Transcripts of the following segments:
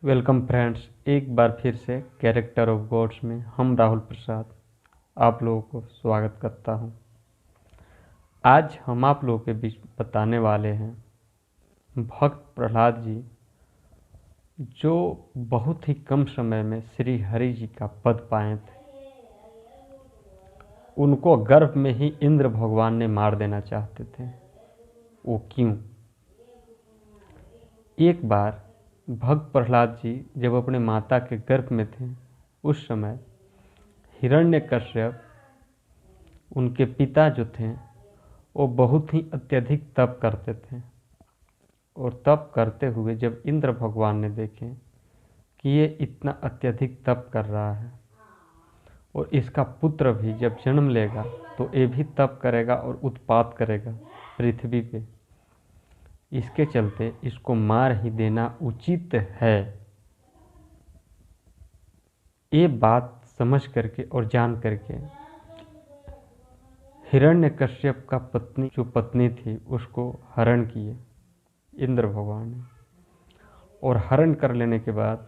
Welcome friends, एक बार फिर से कैरेक्टर ऑफ गॉड्स में हम राहुल प्रसाद आप लोगों को स्वागत करता हूं। आज हम आप लोगों के बीच बताने वाले हैं भक्त प्रहलाद जी, जो बहुत ही कम समय में श्री हरि जी का पद पाए थे। उनको गर्भ में ही इंद्र भगवान ने मार देना चाहते थे। वो क्यों? एक बार भक्त प्रहलाद जी जब अपने माता के गर्भ में थे, उस समय हिरण्यकश्यप उनके पिता जो थे वो बहुत ही अत्यधिक तप करते थे। और तप करते हुए जब इंद्र भगवान ने देखे कि ये इतना अत्यधिक तप कर रहा है और इसका पुत्र भी जब जन्म लेगा तो ये भी तप करेगा और उत्पात करेगा पृथ्वी पे, इसके चलते इसको मार ही देना उचित है। ये बात समझ करके और जान करके हिरण्यकश्यप का पत्नी थी उसको हरण किए इंद्र भगवान ने, और हरण कर लेने के बाद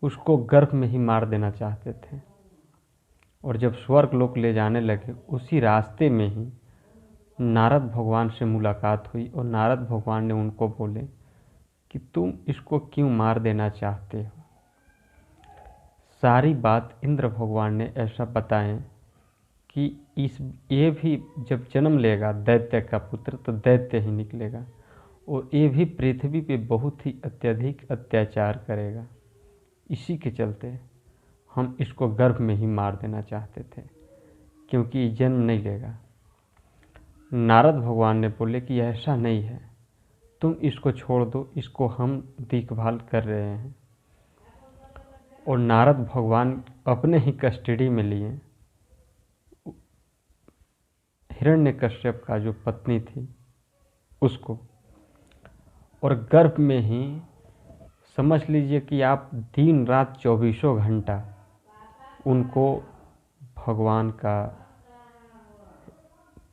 उसको गर्भ में ही मार देना चाहते थे। और जब स्वर्ग लोक ले जाने लगे, उसी रास्ते में ही नारद भगवान से मुलाकात हुई और नारद भगवान ने उनको बोले कि तुम इसको क्यों मार देना चाहते हो। सारी बात इंद्र भगवान ने ऐसा बताएं कि ये भी जब जन्म लेगा दैत्य का पुत्र तो दैत्य ही निकलेगा, और ये भी पृथ्वी पे बहुत ही अत्यधिक अत्याचार करेगा। इसी के चलते हम इसको गर्भ में ही मार देना चाहते थे, क्योंकि ये जन्म नहीं लेगा। नारद भगवान ने बोले कि ऐसा नहीं है, तुम इसको छोड़ दो, इसको हम देखभाल कर रहे हैं। और नारद भगवान अपने ही कस्टडी में लिए हिरण्यकश्यप का जो पत्नी थी उसको, और गर्भ में ही समझ लीजिए कि आप दिन रात 24 घंटा उनको भगवान का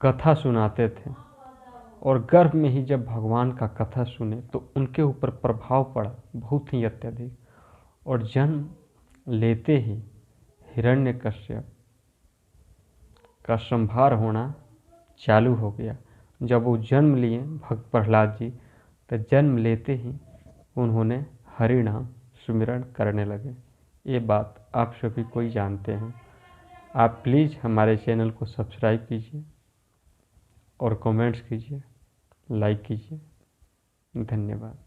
कथा सुनाते थे। और गर्भ में ही जब भगवान का कथा सुने तो उनके ऊपर प्रभाव पड़ा बहुत ही अत्यधिक, और जन्म लेते ही हिरण्यकश्यप का संहार होना चालू हो गया। जब वो जन्म लिए भक्त प्रहलाद जी, तो जन्म लेते ही उन्होंने हरि नाम सुमिरन करने लगे। ये बात आप सभी कोई जानते हैं। आप प्लीज़ हमारे चैनल को सब्सक्राइब कीजिए और कमेंट्स कीजिए, लाइक कीजिए। धन्यवाद।